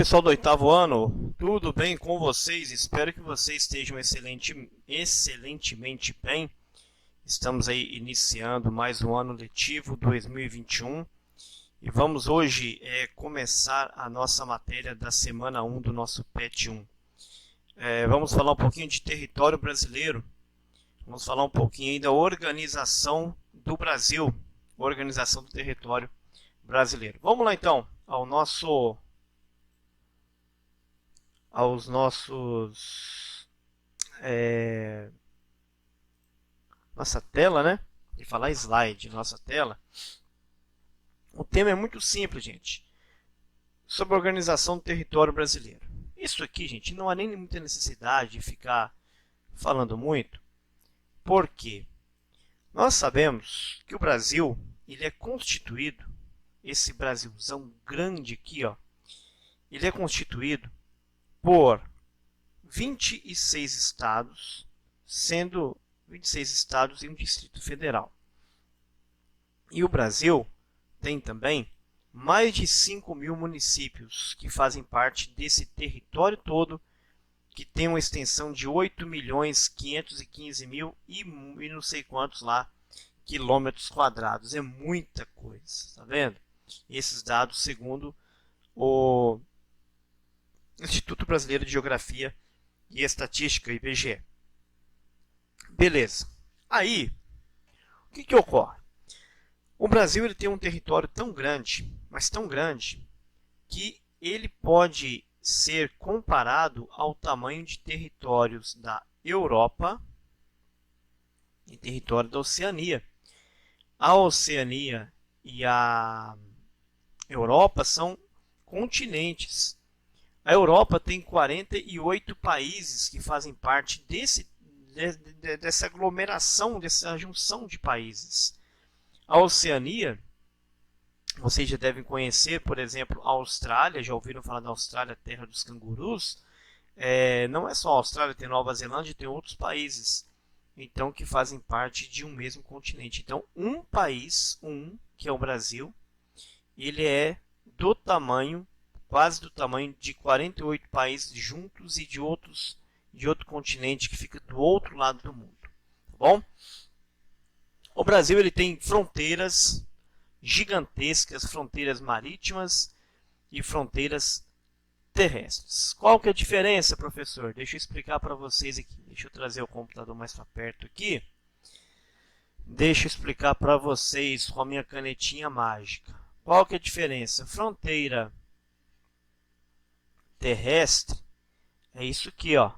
Pessoal do oitavo ano, tudo bem com vocês? Espero que vocês estejam excelentemente bem. Estamos aí iniciando mais um ano letivo 2021 e vamos hoje começar a nossa matéria da semana 1 do nosso PET 1. Vamos falar um pouquinho de território brasileiro, vamos falar um pouquinho aí da organização do Brasil, organização do território brasileiro. Vamos lá então aos nossos nossa tela, né? E falar slide, nossa tela. O tema é muito simples, gente. Sobre a organização do território brasileiro. Isso aqui, gente, não há nem muita necessidade de ficar falando muito, porque nós sabemos que o Brasil, ele é constituído, esse Brasilzão grande aqui, ó, ele é constituído por 26 estados, sendo 26 estados e um Distrito Federal. E o Brasil tem também mais de 5.000 municípios que fazem parte desse território todo, que tem uma extensão de 8.515.000 e não sei quantos lá quilômetros quadrados. É muita coisa, tá vendo? Esses dados segundo o Instituto Brasileiro de Geografia e Estatística, IBGE. Beleza. Aí, o que ocorre? O Brasil ele tem um território tão grande, mas tão grande, que ele pode ser comparado ao tamanho de territórios da Europa e território da Oceania. A Oceania e a Europa são continentes. A Europa tem 48 países que fazem parte dessa aglomeração, dessa junção de países. A Oceania, vocês já devem conhecer, por exemplo, a Austrália, já ouviram falar da Austrália, terra dos cangurus? Não é só a Austrália, tem Nova Zelândia, tem outros países, então, que fazem parte de um mesmo continente. Então, um país, que é o Brasil, ele é do tamanho, quase do tamanho de 48 países juntos e de outro continente que fica do outro lado do mundo. Tá bom? O Brasil ele tem fronteiras gigantescas, fronteiras marítimas e fronteiras terrestres. Qual que é a diferença, professor? Deixa eu explicar para vocês aqui. Deixa eu trazer o computador mais para perto aqui. Deixa eu explicar para vocês com a minha canetinha mágica. Qual que é a diferença? Fronteira terrestre é isso aqui, ó.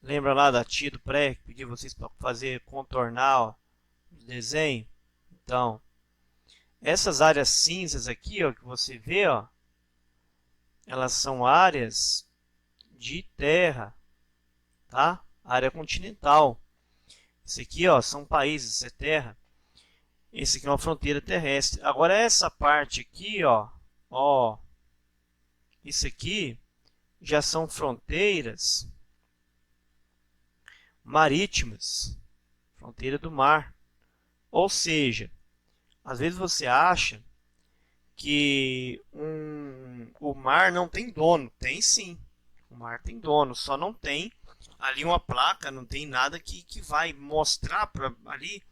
Lembra lá da tia do pré que pedi vocês para fazer contornar, ó, o desenho? Então, essas áreas cinzas aqui, ó, que você vê, ó, elas são áreas de terra, tá? Área continental. Esse aqui, ó, são países, isso é terra. Esse aqui é uma fronteira terrestre. Agora essa parte aqui, ó, isso aqui já são fronteiras marítimas, fronteira do mar. Ou seja, às vezes você acha que o mar não tem dono. Tem sim, o mar tem dono, só não tem ali uma placa, não tem nada que vai mostrar para ali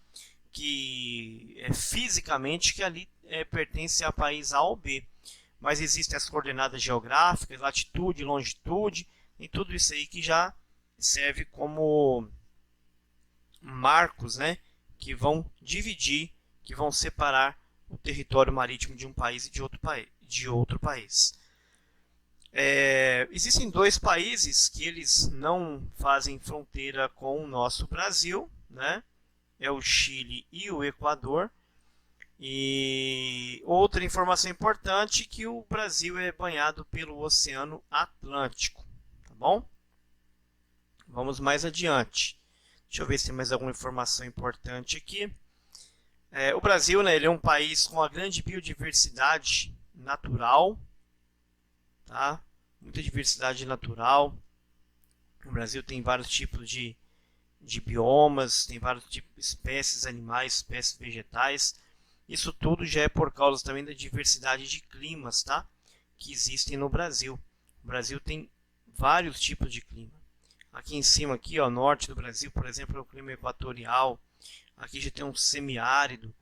que fisicamente que ali pertence a país A ou B. Mas existem as coordenadas geográficas, latitude, longitude, e tudo isso aí que já serve como marcos, né, que vão dividir, que vão separar o território marítimo de um país e de outro país. Existem dois países que eles não fazem fronteira com o nosso Brasil, né? É o Chile e o Equador. E outra informação importante é que o Brasil é banhado pelo Oceano Atlântico, tá bom? Vamos mais adiante. Deixa eu ver se tem mais alguma informação importante aqui. O Brasil, né, ele é um país com uma grande biodiversidade natural, tá? Muita diversidade natural. O Brasil tem vários tipos de biomas, tem vários tipos de espécies animais, espécies vegetais. Isso tudo já é por causa também da diversidade de climas, tá? que existem no Brasil. O Brasil tem vários tipos de clima. Aqui em cima, aqui, ó, norte do Brasil, por exemplo, é o clima equatorial. Aqui já tem um semiárido.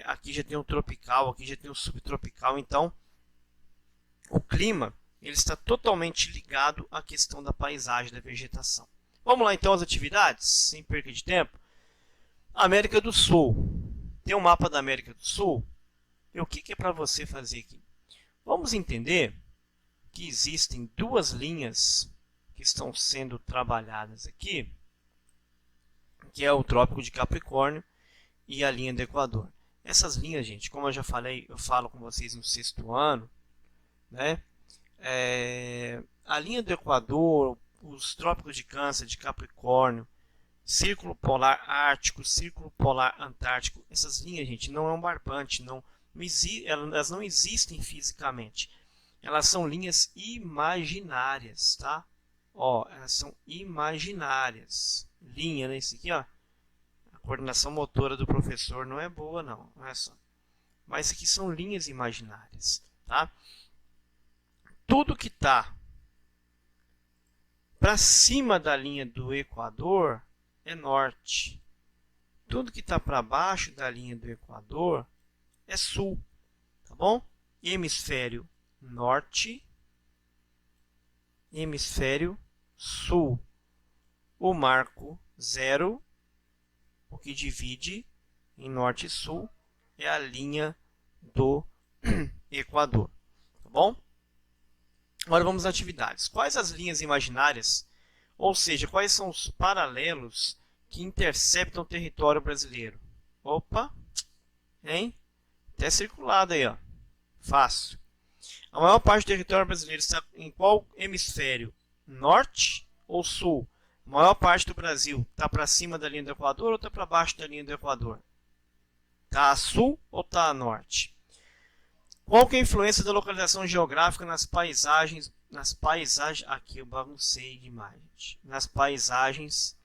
Aqui já tem um tropical, aqui já tem um subtropical. Então, o clima ele está totalmente ligado à questão da paisagem, da vegetação. Vamos lá então às atividades, sem perca de tempo. América do Sul. Tem um mapa da América do Sul? E o que é para você fazer aqui? Vamos entender que existem duas linhas que estão sendo trabalhadas aqui, que é o Trópico de Capricórnio e a linha do Equador. Essas linhas, gente, como eu já falei, eu falo com vocês no 6º ano, né? A linha do Equador, os trópicos de Câncer, de Capricórnio, Círculo Polar Ártico, Círculo Polar Antártico, essas linhas, gente, não é um barbante, elas não existem fisicamente. Elas são linhas imaginárias, tá? Ó, elas são imaginárias. Linha, né? Isso aqui, ó. A coordenação motora do professor não é boa, não. Não é só. Mas isso aqui são linhas imaginárias, tá? Tudo que está para cima da linha do Equador é norte. Tudo que está para baixo da linha do Equador é sul, tá bom? Hemisfério norte, hemisfério sul. O marco 0, o que divide em norte e sul, é a linha do Equador, tá bom? Agora vamos às atividades. Quais as linhas imaginárias, ou seja, quais são os paralelos que interceptam o território brasileiro? Opa, hein? Até circulado aí, ó. Fácil. A maior parte do território brasileiro está em qual hemisfério? Norte ou sul? A maior parte do Brasil está para cima da linha do Equador ou está para baixo da linha do Equador? Está a sul ou está a norte? Qual que é a influência da localização geográfica nas paisagens, aqui eu baguncei demais, gente, nas paisagens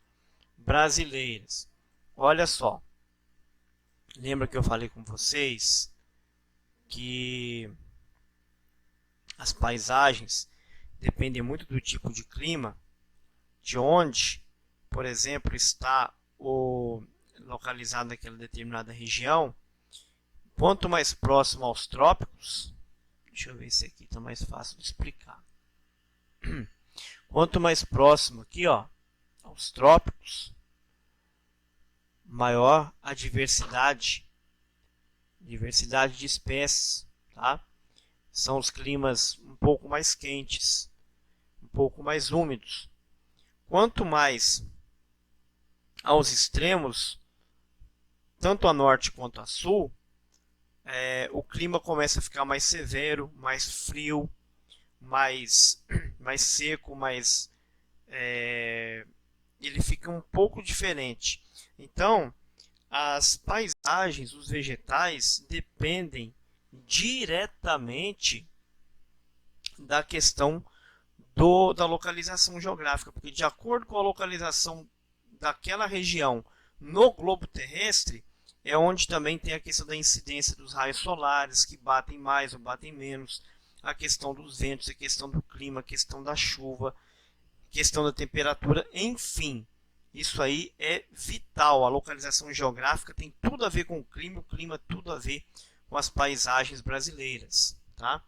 brasileiras? Olha só, lembra que eu falei com vocês que as paisagens dependem muito do tipo de clima, de onde, por exemplo, está localizado naquela determinada região. Quanto mais próximo aos trópicos, deixa eu ver se aqui está mais fácil de explicar. Quanto mais próximo aqui, ó, aos trópicos, maior a diversidade de espécies, tá? São os climas um pouco mais quentes, um pouco mais úmidos. Quanto mais aos extremos, tanto a norte quanto a sul, o clima começa a ficar mais severo, mais frio, mais seco, ele fica um pouco diferente. Então, as paisagens, os vegetais dependem diretamente da questão da localização geográfica, porque de acordo com a localização daquela região no globo terrestre, é onde também tem a questão da incidência dos raios solares, que batem mais ou batem menos, a questão dos ventos, a questão do clima, a questão da chuva, a questão da temperatura, enfim. Isso aí é vital. A localização geográfica tem tudo a ver com o clima tudo a ver com as paisagens brasileiras. Tá?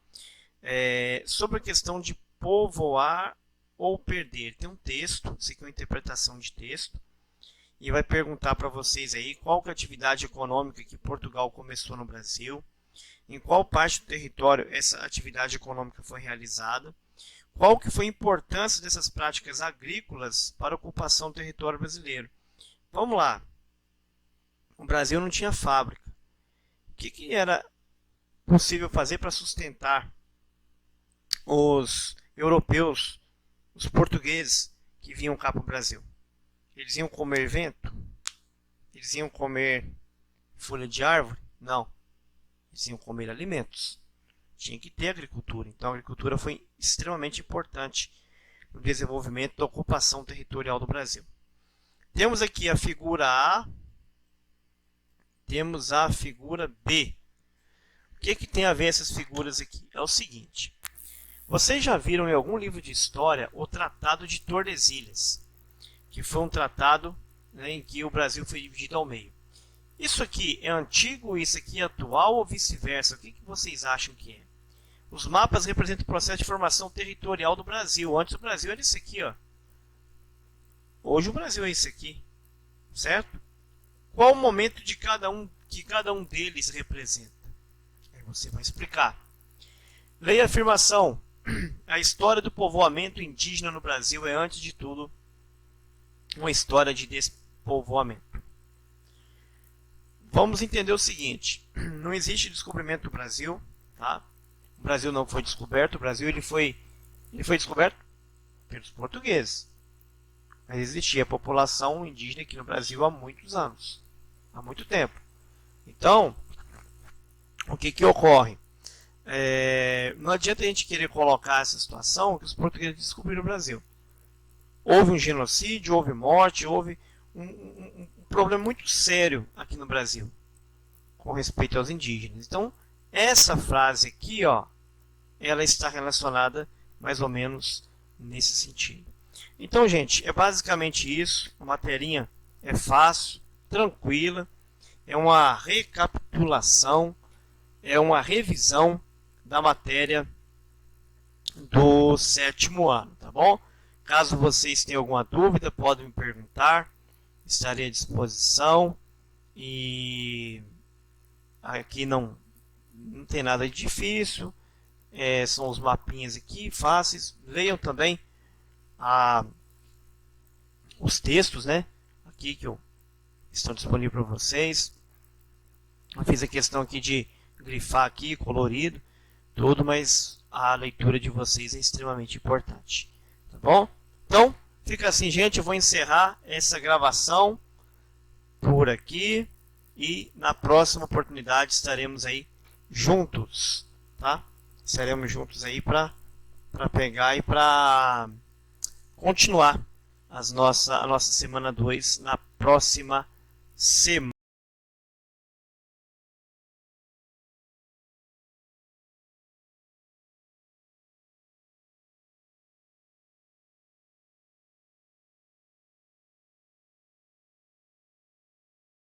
Sobre a questão de povoar ou perder, tem um texto, isso aqui é uma interpretação de texto, e vai perguntar para vocês aí qual que é a atividade econômica que Portugal começou no Brasil, em qual parte do território essa atividade econômica foi realizada, qual que foi a importância dessas práticas agrícolas para a ocupação do território brasileiro. Vamos lá. O Brasil não tinha fábrica. O que era possível fazer para sustentar os europeus, os portugueses que vinham cá para o Brasil? Eles iam comer vento? Eles iam comer folha de árvore? Não. Eles iam comer alimentos. Tinha que ter agricultura. Então a agricultura foi extremamente importante no desenvolvimento da ocupação territorial do Brasil. Temos aqui a figura A. Temos a figura B. O que tem a ver essas figuras aqui? É o seguinte. Vocês já viram em algum livro de história o Tratado de Tordesilhas, que foi um tratado, né, em que o Brasil foi dividido ao meio. Isso aqui é antigo, isso aqui é atual ou vice-versa? O que vocês acham que é? Os mapas representam o processo de formação territorial do Brasil. Antes o Brasil era isso aqui, ó. Hoje o Brasil é isso aqui, certo? Qual o momento de cada um que cada um deles representa? Aí você vai explicar. Leia a afirmação. A história do povoamento indígena no Brasil é, antes de tudo, uma história de despovoamento. Vamos entender o seguinte. Não existe descobrimento do Brasil, tá? O Brasil não foi descoberto. O Brasil ele foi descoberto pelos portugueses. Mas existia população indígena aqui no Brasil há muitos anos. Há muito tempo. Então, o que ocorre? Não adianta a gente querer colocar essa situação que os portugueses descobriram o Brasil. Houve um genocídio, houve morte, houve um problema muito sério aqui no Brasil com respeito aos indígenas. Então, essa frase aqui, ó, ela está relacionada mais ou menos nesse sentido. Então, gente, é basicamente isso. A materinha é fácil, tranquila, é uma recapitulação, é uma revisão da matéria do 7º ano, tá bom? Caso vocês tenham alguma dúvida, podem me perguntar, estarei à disposição. E aqui não tem nada de difícil, são os mapinhas aqui, fáceis. Leiam também os textos, né? Aqui que estão disponíveis para vocês. Eu fiz a questão aqui de grifar aqui, colorido, tudo, mas a leitura de vocês é extremamente importante, tá bom? Então, fica assim, gente, eu vou encerrar essa gravação por aqui e na próxima oportunidade estaremos aí juntos, tá? Estaremos juntos aí para pegar e para continuar a nossa semana 2 na próxima semana.